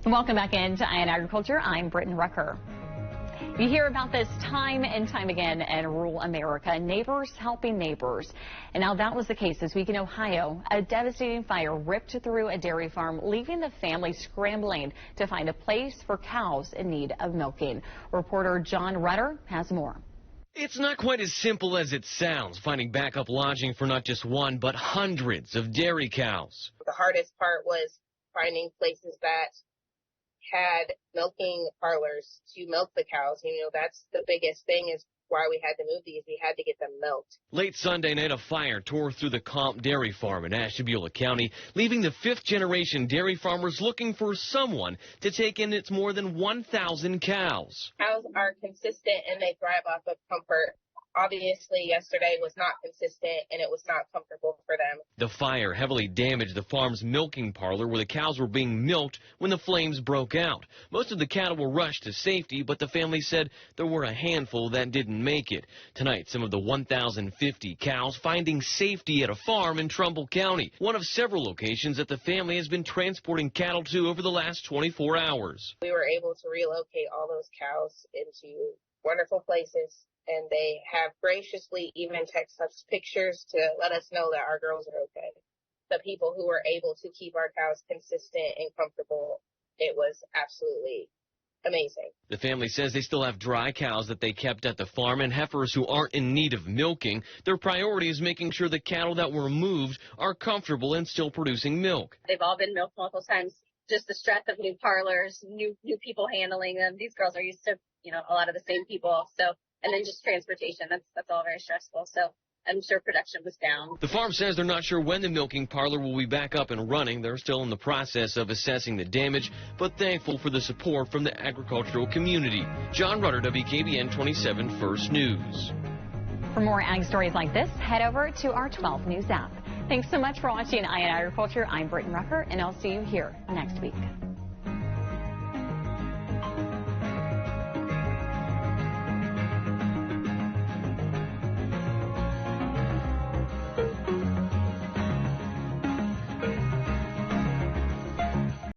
Welcome back into Eye on Agriculture. I'm Britton Rucker. You hear about this time and time again in rural America, neighbors helping neighbors. And now that was the case this week in Ohio. A devastating fire ripped through a dairy farm, leaving the family scrambling to find a place for cows in need of milking. Reporter John Rutter has more. It's not quite as simple as it sounds, finding backup lodging for not just one, but hundreds of dairy cows. The hardest part was finding places that had milking parlors to milk the cows. You know, that's the biggest thing is why we had to move these. We had to get them milked. Late Sunday night, a fire tore through the Comp Dairy Farm in Ashtabula County, leaving the fifth-generation dairy farmers looking for someone to take in its more than 1,000 cows. Cows are consistent and they thrive off of comfort. Obviously, yesterday was not consistent and it was not comfortable for them. The fire heavily damaged the farm's milking parlor where the cows were being milked when the flames broke out. Most of the cattle were rushed to safety, but the family said there were a handful that didn't make it. Tonight, some of the 1,050 cows finding safety at a farm in Trumbull County, one of several locations that the family has been transporting cattle to over the last 24 hours. We were able to relocate all those cows into wonderful places. And they have graciously even texted us pictures to let us know that our girls are okay. The people who were able to keep our cows consistent and comfortable, it was absolutely amazing. The family says they still have dry cows that they kept at the farm and heifers who aren't in need of milking. Their priority is making sure the cattle that were moved are comfortable and still producing milk. They've all been milked multiple times. Just the stress of new parlors, new people handling them. These girls are used to, a lot of the same people. And then just transportation, that's all very stressful. So I'm sure production was down. The farm says they're not sure when the milking parlor will be back up and running. They're still in the process of assessing the damage, but thankful for the support from the agricultural community. John Rutter, WKBN 27 First News. For more ag stories like this, head over to our 12 News app. Thanks so much for watching Eye on Agriculture. I'm Britton Rucker, and I'll see you here next week.